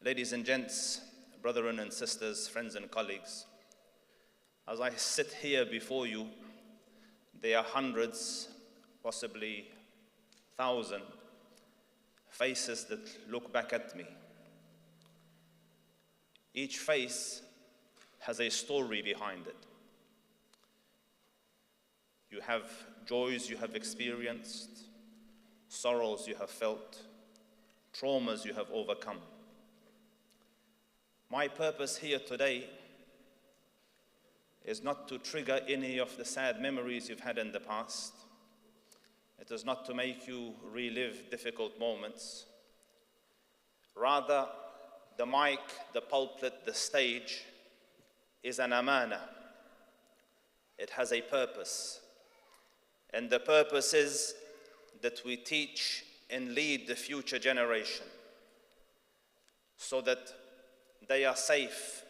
Ladies and gents, brethren and sisters, friends and colleagues, as I sit here before you, there are hundreds, possibly thousands, faces that look back at me. Each face has a story behind it. You have joys you have experienced, sorrows you have felt, traumas you have overcome. My purpose here today is not to trigger any of the sad memories you've had in the past. It is not to make you relive difficult moments. Rather, the mic, the pulpit, the stage is an amana. It has a purpose. And the purpose is that we teach and lead the future generation so that they are safe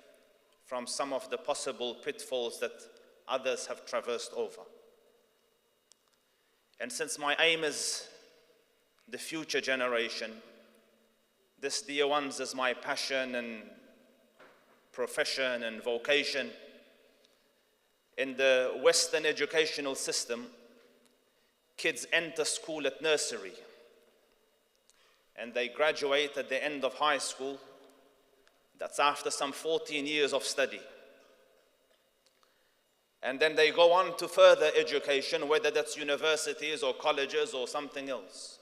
from some of the possible pitfalls that others have traversed over. And since my aim is the future generation, this, dear ones, is my passion and profession and vocation. In the Western educational system, kids enter school at nursery and they graduate at the end of high school. That's after some 14 years of study. And then they go on to further education, whether that's universities or colleges or something else.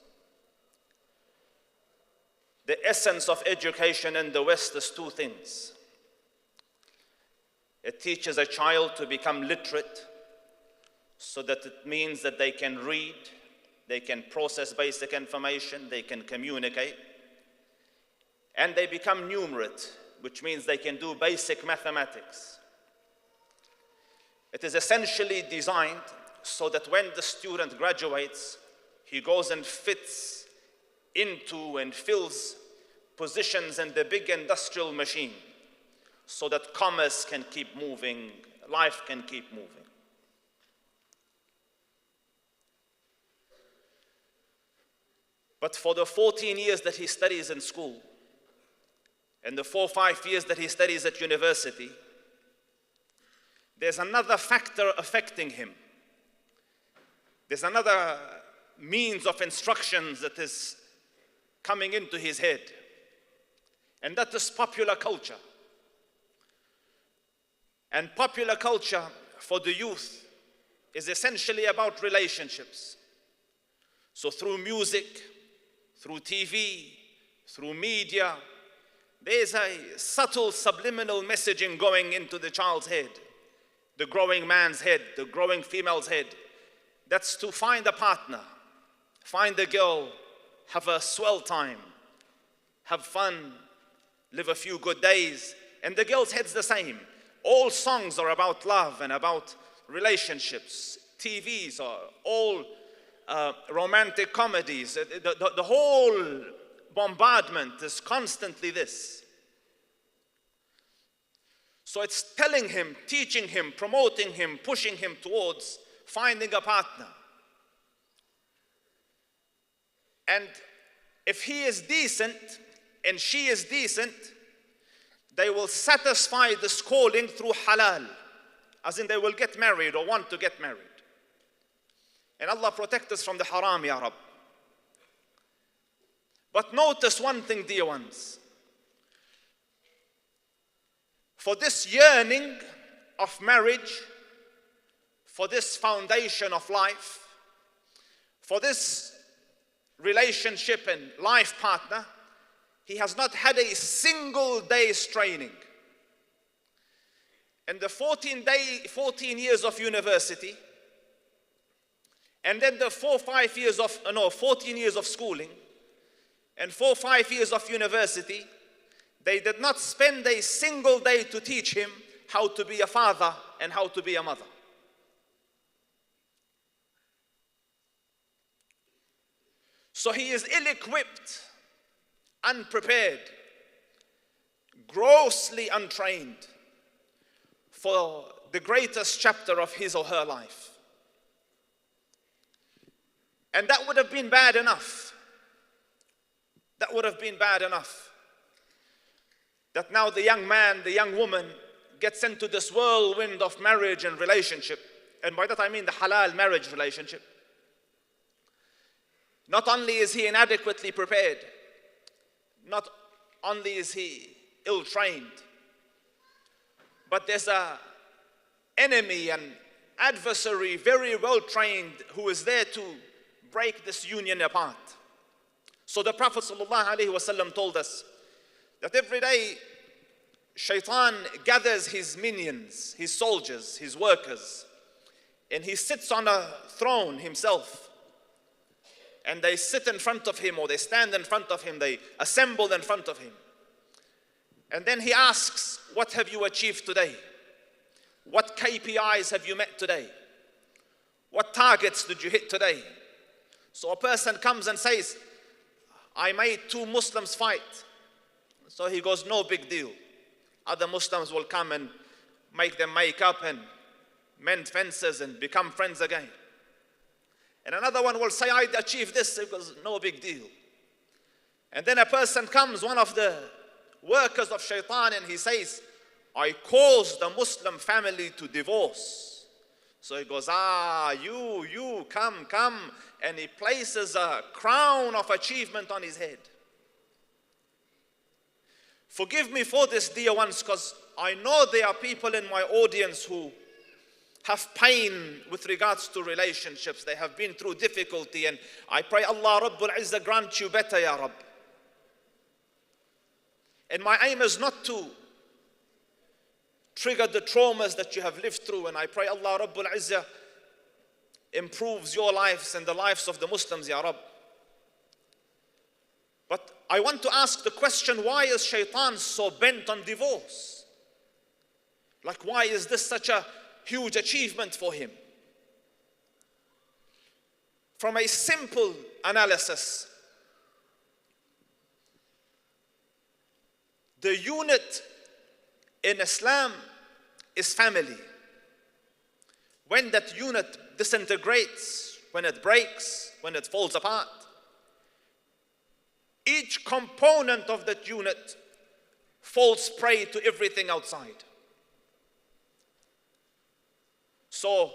The essence of education in the West is two things. It teaches a child to become literate, so that it means that they can read, they can process basic information, they can communicate, and they become numerate, which means they can do basic mathematics. It is essentially designed so that when the student graduates, he goes and fits into and fills positions in the big industrial machine so that commerce can keep moving, life can keep moving. But for the 14 years that he studies in school, and the 4 or 5 years that he studies at university, there's another factor affecting him. There's another means of instructions that is coming into his head, and that is popular culture. And popular culture for the youth is essentially about relationships. So through music, through TV, through media, there's a subtle subliminal messaging going into the child's head, the growing man's head, the growing female's head. That's to find a partner, find a girl, have a swell time, have fun, live a few good days. And the girl's head's the same. All songs are about love and about relationships. TVs are all romantic comedies. The whole bombardment is constantly this. So it's telling him, teaching him, promoting him, pushing him towards finding a partner. And if he is decent and she is decent, they will satisfy this calling through halal, as in they will get married or want to get married. And Allah protect us from the haram, Ya Rab. But notice one thing, dear ones. For this yearning of marriage, for this foundation of life, for this relationship and life partner, he has not had a single day's training. In the 14 years of university, and then the 14 years of schooling, and 4 or 5 years of university, they did not spend a single day to teach him how to be a father and how to be a mother. So he is ill-equipped, unprepared, grossly untrained for the greatest chapter of his or her life. And that would have been bad enough. That would have been bad enough. that now the young man, the young woman gets into this whirlwind of marriage and relationship. And by that I mean the halal marriage relationship. Not only is he inadequately prepared, not only is he ill-trained, but there's an enemy, an adversary, very well-trained, who is there to break this union apart. So the Prophet ﷺ told us that every day Shaitan gathers his minions, his soldiers, his workers, and he sits on a throne himself. And they sit in front of him, or they stand in front of him, they assemble in front of him. And then he asks, what have you achieved today? What KPIs have you met today? What targets did you hit today? So a person comes and says, I made 2 Muslims fight. So he goes, no big deal. Other Muslims will come and make them make up and mend fences and become friends again. And another one will say, I achieved this. He goes, no big deal. And then a person comes, one of the workers of Shaitan, and he says, I caused the Muslim family to divorce. So he goes, you, come. And he places a crown of achievement on his head. Forgive me for this, dear ones, because I know there are people in my audience who have pain with regards to relationships. They have been through difficulty, and I pray Allah Rabbul Izzah grant you better, Ya Rabb. And my aim is not to trigger the traumas that you have lived through, and I pray Allah Rabbul Izzah improves your lives and the lives of the Muslims, Ya Rabb. But I want to ask the question, why is Shaitan so bent on divorce? Like, why is this such a huge achievement for him? From a simple analysis, the unit in Islam is family. When that unit disintegrates, when it breaks, when it falls apart, each component of that unit falls prey to everything outside. So,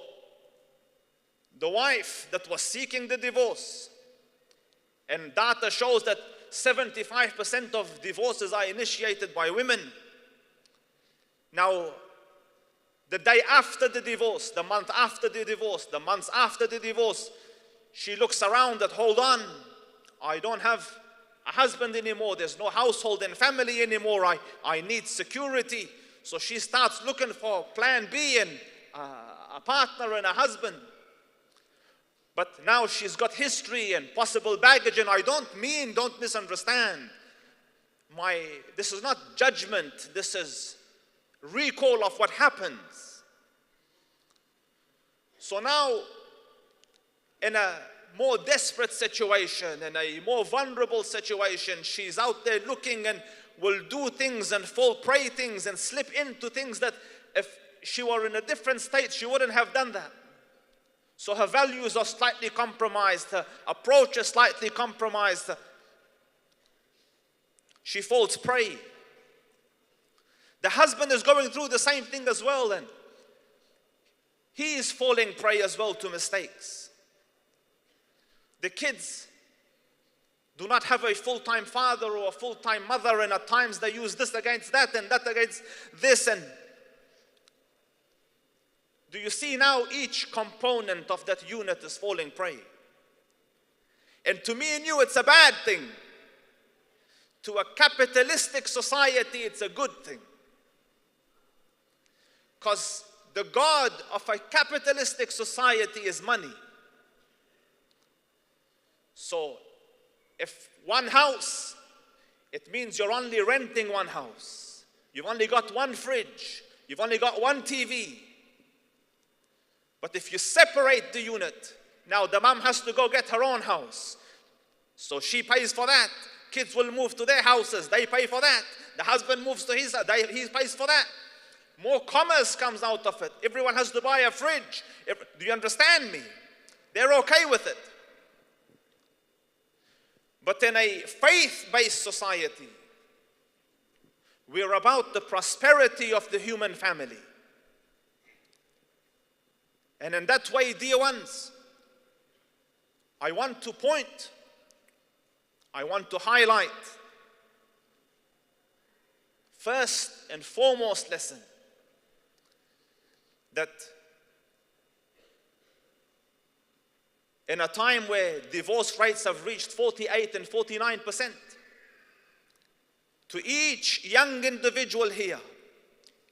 the wife that was seeking the divorce, and data shows that 75% of divorces are initiated by women. Now, the day after the divorce, the month after the divorce, the months after the divorce, she looks around that, hold on, I don't have a husband anymore, there's no household and family anymore, I need security. So she starts looking for plan B and a partner and a husband. But now she's got history and possible baggage, and I don't misunderstand. This is not judgment, this is recall of what happens. So now, in a more desperate situation, in a more vulnerable situation, she's out there looking and will do things and fall prey things and slip into things that if she were in a different state, she wouldn't have done that. So her values are slightly compromised, her approach is slightly compromised. She falls prey. The husband is going through the same thing as well, and he is falling prey as well to mistakes. The kids do not have a full-time father or a full-time mother, and at times they use this against that and that against this. And do you see now each component of that unit is falling prey? And to me and you, it's a bad thing. To a capitalistic society, it's a good thing. Because the God of a capitalistic society is money. So, if one house, it means you're only renting one house. You've only got one fridge. You've only got one TV. But if you separate the unit, now the mom has to go get her own house. So she pays for that. Kids will move to their houses. They pay for that. The husband moves to his, he pays for that. More commerce comes out of it. Everyone has to buy a fridge. Do you understand me? They're okay with it. But in a faith-based society, We're about the prosperity of the human family. And in that way, dear ones, I want to highlight first and foremost lesson, that in a time where divorce rates have reached 48 and 49%, to each young individual here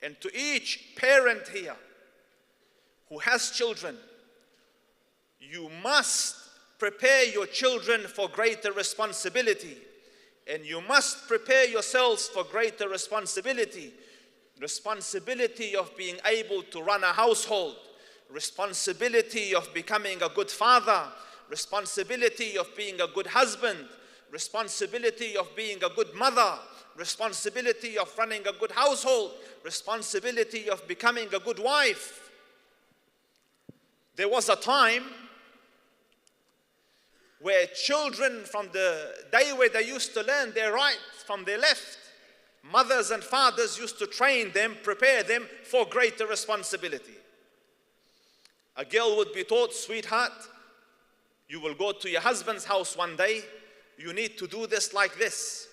and to each parent here who has children, you must prepare your children for greater responsibility, and you must prepare yourselves for greater responsibility. Responsibility of being able to run a household, responsibility of becoming a good father, responsibility of being a good husband, responsibility of being a good mother, responsibility of running a good household, responsibility of becoming a good wife. There was a time where children, from the day where they used to learn their right from their left, mothers and fathers used to train them, prepare them for greater responsibility. A girl would be taught, sweetheart, you will go to your husband's house one day, you need to do this like this.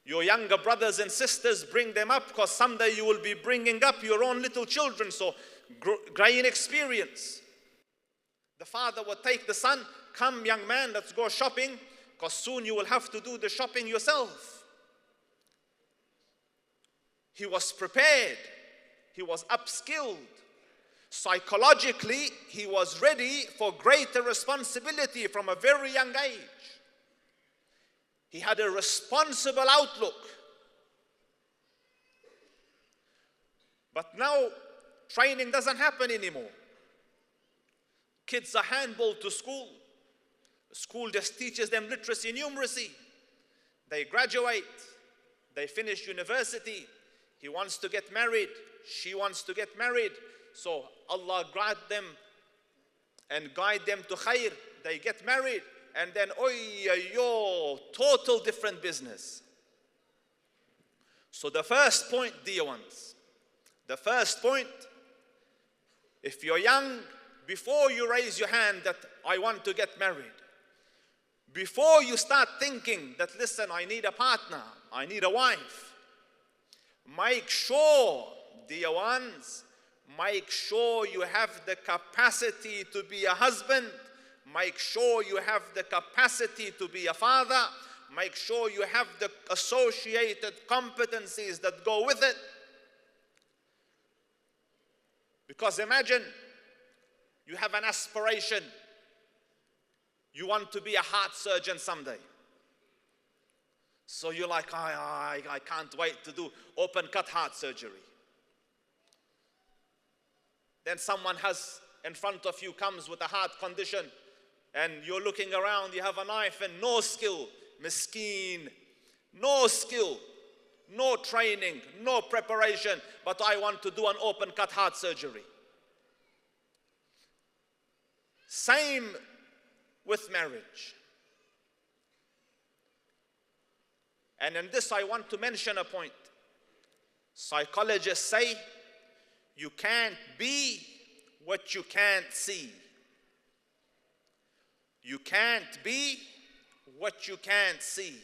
Your younger brothers and sisters, bring them up, because someday you will be bringing up your own little children, so gain experience. The father would take the son, come young man, let's go shopping, because soon you will have to do the shopping yourself. He was prepared, he was upskilled. Psychologically, he was ready for greater responsibility from a very young age. He had a responsible outlook. But now, training doesn't happen anymore. Kids are handballed to school. The school just teaches them literacy and numeracy. They graduate, they finish university. He wants to get married, she wants to get married. So Allah guide them and guide them to khair. They get married, and then, total different business. So the first point, dear ones, the first point, if you're young, before you raise your hand that I want to get married, before you start thinking that, listen, I need a partner, I need a wife, make sure, dear ones, make sure you have the capacity to be a husband. Make sure you have the capacity to be a father. Make sure you have the associated competencies that go with it. Because imagine you have an aspiration. You want to be a heart surgeon someday. So you're like, I can't wait to do open cut heart surgery. Then someone has in front of you comes with a heart condition, and you're looking around, you have a knife and no skill, miskeen, no skill, no training, no preparation, but I want to do an open cut heart surgery. Same with marriage. And in this I want to mention a point. Psychologists say you can't be what you can't see. You can't be what you can't see.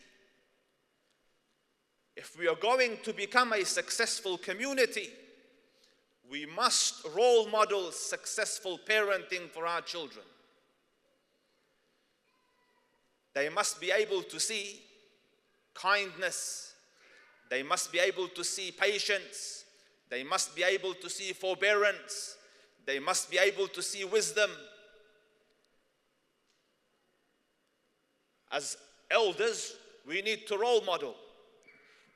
If we are going to become a successful community, we must role model successful parenting for our children. They must be able to see kindness. They must be able to see patience. They must be able to see forbearance. They must be able to see wisdom. As elders, we need to role model.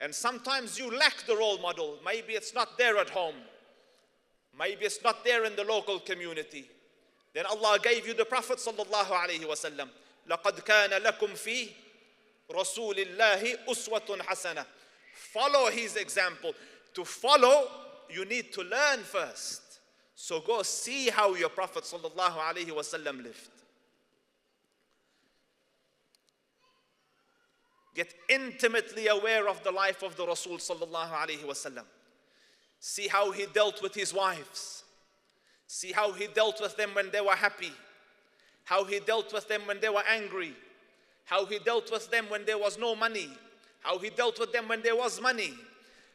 And sometimes you lack the role model. Maybe it's not there at home. Maybe it's not there in the local community. Then Allah gave you the Prophet sallallahu alaihi wasallam. لَقَدْ كَانَ لَكُمْ فِي رَسُولِ اللَّهِ أُسْوَةٌ حَسَنَةٌ. Follow his example. To follow, you need to learn first. So go see how your Prophet sallallahu alaihi wasallam lived. Get intimately aware of the life of the Rasul sallallahu alaihi wasallam. See how he dealt with his wives. See how he dealt with them when they were happy. How he dealt with them when they were angry. How he dealt with them when there was no money. How he dealt with them when there was money.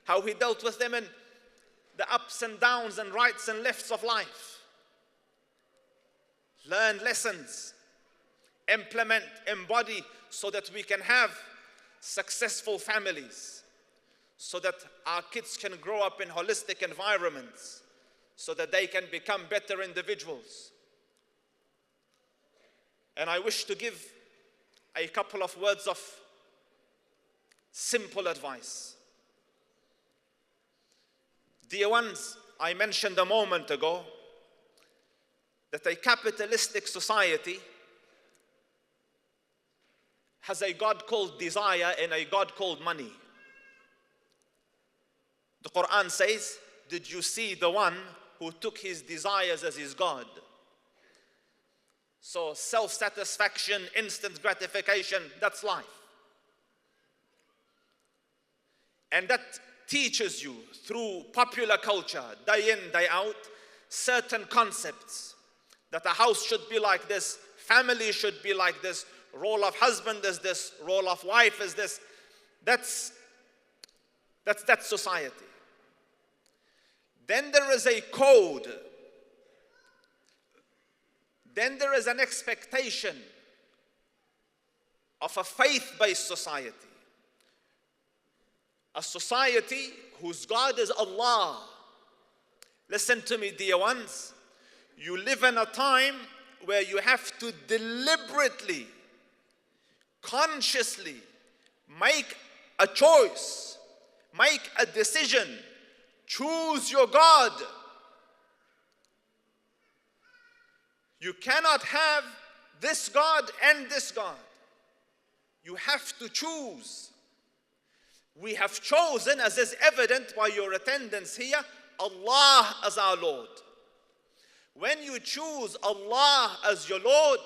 How he dealt with them in the ups and downs and rights and lefts of life. Learn lessons. Implement, embody, so that we can have successful families. So that our kids can grow up in holistic environments. So that they can become better individuals. And I wish to give a couple of words of simple advice. Dear ones, I mentioned a moment ago that a capitalistic society has a God called desire and a God called money. The Quran says, did you see the one who took his desires as his God? So self-satisfaction, instant gratification, that's life. And that teaches you through popular culture, day in, day out, certain concepts. That a house should be like this, family should be like this, role of husband is this, role of wife is this. That's that society. Then there is a code. Then there is an expectation of a faith-based society. A society whose God is Allah. Listen to me, dear ones. You live in a time where you have to deliberately, consciously make a choice, make a decision, choose your God. You cannot have this God and this God. You have to choose. We have chosen, as is evident by your attendance here, Allah as our Lord. When you choose Allah as your Lord,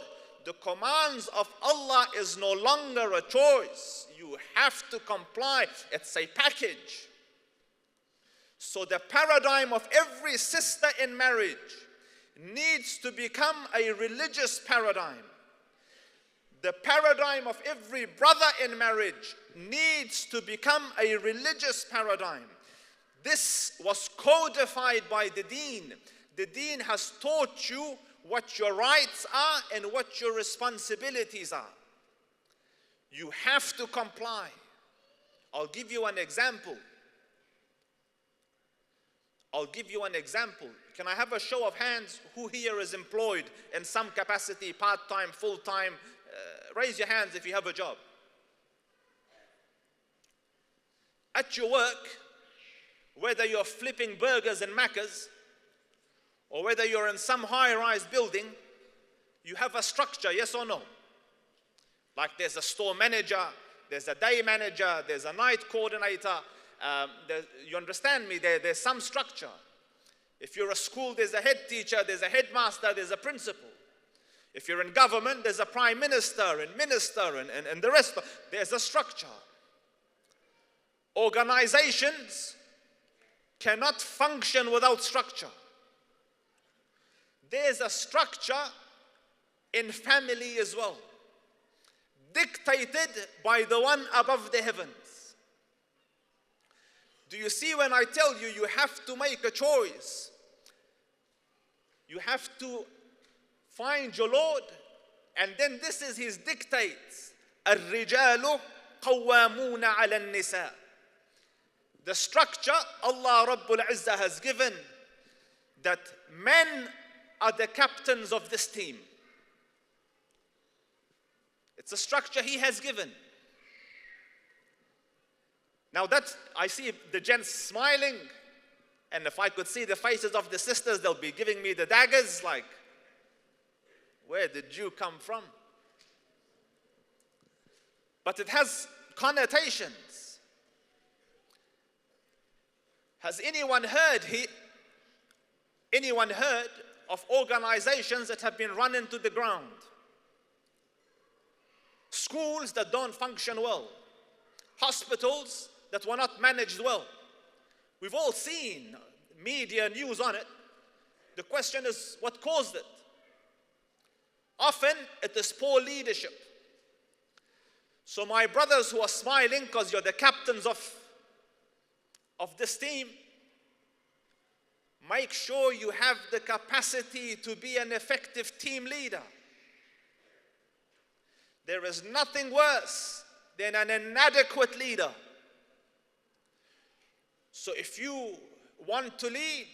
the commands of Allah is no longer a choice. You have to comply. It's a package. So the paradigm of every sister in marriage needs to become a religious paradigm. The paradigm of every brother in marriage needs to become a religious paradigm. This was codified by the Deen. The Deen has taught you what your rights are and what your responsibilities are. You have to comply. I'll give you an example. Can I have a show of hands who here is employed in some capacity, part-time, full-time? Raise your hands if you have a job. At your work, whether you're flipping burgers and Maccas, or whether you're in some high-rise building, you have a structure, yes or no? Like there's a store manager, there's a day manager, there's a night coordinator. You understand me? There's some structure. If you're a school, there's a head teacher, there's a headmaster, there's a principal. If you're in government, there's a prime minister and minister and the rest. There's a structure. Organizations cannot function without structure. There's a structure in family as well, dictated by the one above the heavens. Do you see when I tell you, you have to make a choice? You have to find your Lord, and then this is his dictates. الرجال قوامون على النساء. The structure Allah Rabbul Izzah has given, that men are the captains of this team. It's a structure he has given. Now that I see the gents smiling, and if I could see the faces of the sisters, they'll be giving me the daggers like, where did you come from? But it has connotations. Has anyone heard of organizations that have been run into the ground? Schools that don't function well. hospitals that were not managed well. We've all seen media news on it. The question is, what caused it? Often it is poor leadership. So my brothers who are smiling because you're the captains of this team, make sure you have the capacity to be an effective team leader. There is nothing worse than an inadequate leader. So if you want to lead,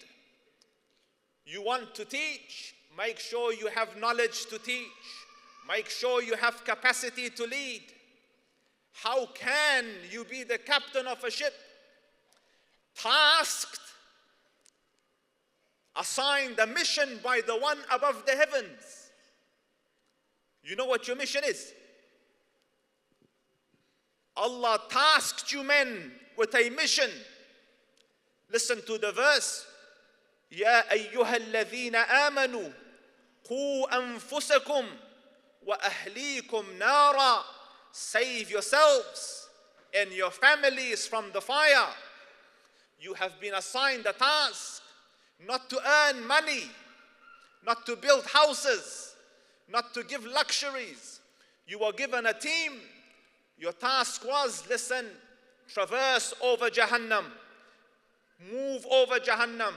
you want to teach, make sure you have knowledge to teach. Make sure you have capacity to lead. How can you be the captain of a ship, tasked, assigned a mission by the one above the heavens? You know what your mission is? Allah tasked you men with a mission. Listen to the verse. يا أيها الذين آمنوا قوا أنفسكم وأهليكم نارا. Save yourselves and your families from the fire. You have been assigned a task not to earn money, not to build houses, not to give luxuries. You were given a team. Your task was, listen, traverse over Jahannam, move over Jahannam,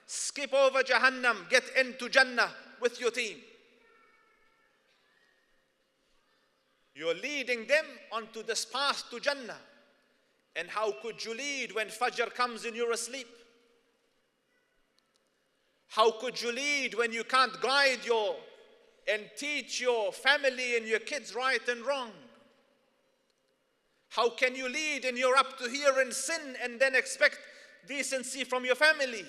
skip over Jahannam, get into Jannah with your team. You're leading them onto this path to Jannah. And how could you lead when Fajr comes and you're asleep? How could you lead when you can't guide and teach your family and your kids right and wrong? How can you lead and you're up to here in sin and then expect decency from your family?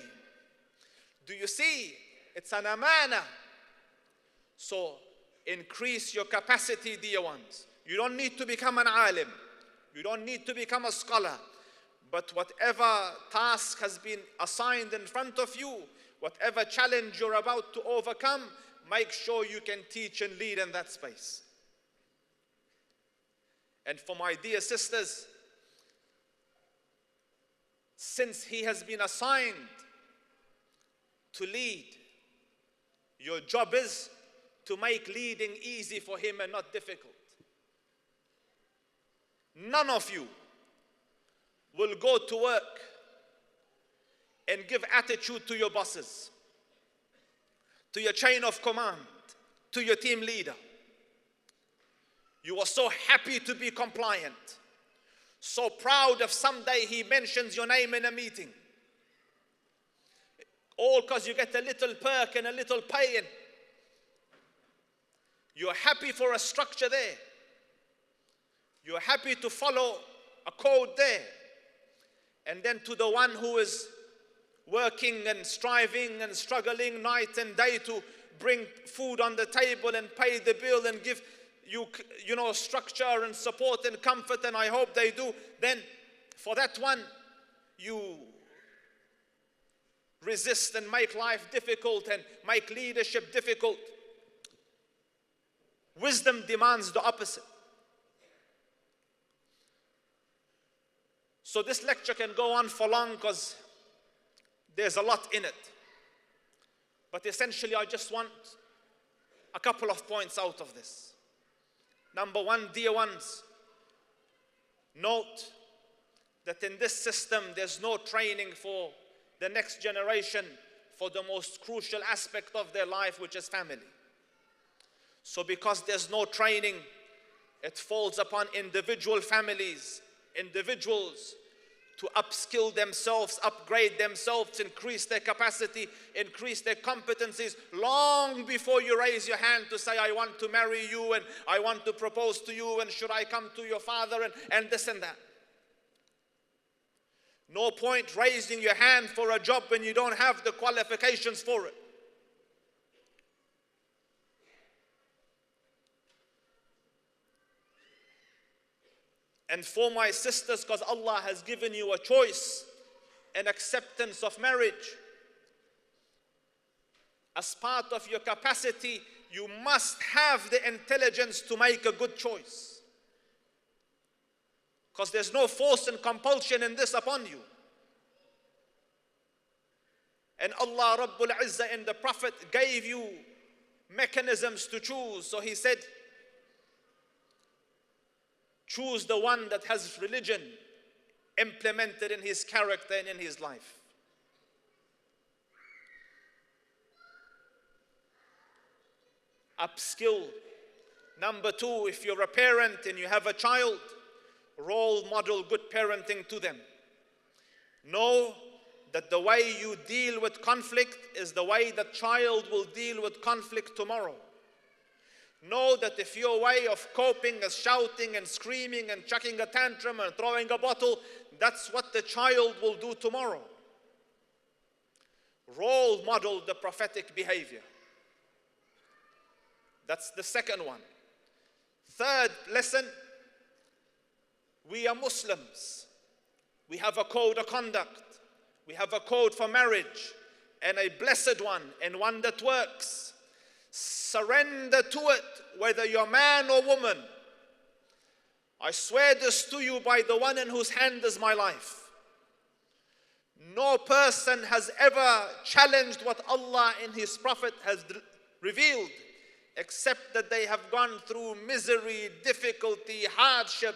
Do you see? It's an amana. So increase your capacity, dear ones. You don't need to become an alim. You don't need to become a scholar. But whatever task has been assigned in front of you, whatever challenge you're about to overcome, make sure you can teach and lead in that space. And for my dear sisters, since he has been assigned to lead, your job is to make leading easy for him and not difficult. None of you will go to work and give attitude to your bosses, to your chain of command, to your team leader. You are so happy to be compliant, so proud if someday he mentions your name in a meeting. All because you get a little perk and a little pay in. You're happy for a structure there. You're happy to follow a code there. And then to the one who is working and striving and struggling night and day to bring food on the table and pay the bill and give you know, structure and support and comfort, and I hope they do, then for that one, you resist and make life difficult and make leadership difficult. Wisdom demands the opposite. So this lecture can go on for long because there's a lot in it. But essentially, I just want a couple of points out of this. Number one, dear ones, note that in this system, there's no training for the next generation for the most crucial aspect of their life, which is family. So because there's no training, it falls upon individual families, individuals, to upskill themselves, upgrade themselves, increase their capacity, increase their competencies long before you raise your hand to say, I want to marry you and I want to propose to you and should I come to your father and this and that. No point raising your hand for a job when you don't have the qualifications for it. And for my sisters, because Allah has given you a choice and acceptance of marriage, as part of your capacity, you must have the intelligence to make a good choice. because there's no force and compulsion in this upon you. And Allah Rabbul Izzah and the Prophet gave you mechanisms to choose. So He said, choose the one that has religion implemented in his character and in his life. Upskill. Number two, if you're a parent and you have a child, role model good parenting to them. Know that the way you deal with conflict is the way the child will deal with conflict tomorrow. Know that if your way of coping is shouting and screaming and chucking a tantrum and throwing a bottle, that's what the child will do tomorrow. Role model the prophetic behavior. That's the second one. Third lesson, we are Muslims. We have a code of conduct. We have a code for marriage, and a blessed one, and one that works. Surrender to it, whether you're man or woman. I swear this to you by the one in whose hand is my life. No person has ever challenged what Allah in His Prophet has revealed, except that they have gone through misery, difficulty, hardship.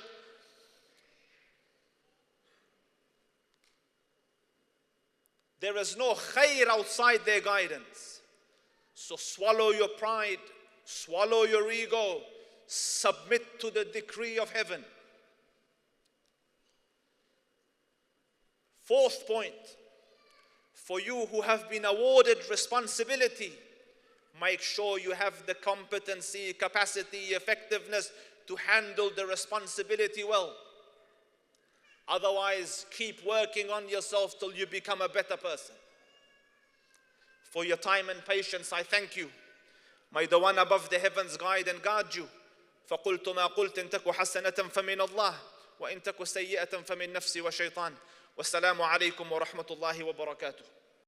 There is no khair outside their guidance. So swallow your pride, swallow your ego, submit to the decree of heaven. Fourth point, for you who have been awarded responsibility, make sure you have the competency, capacity, effectiveness to handle the responsibility well. Otherwise, keep working on yourself till you become a better person. For your time and patience, I thank you. May the one above the heavens guide and guard you. فقلت ما قلت إن تك حسنة فمن الله وإن تك سيئة فمن نفسي وشيطان والسلام عليكم ورحمة الله وبركاته.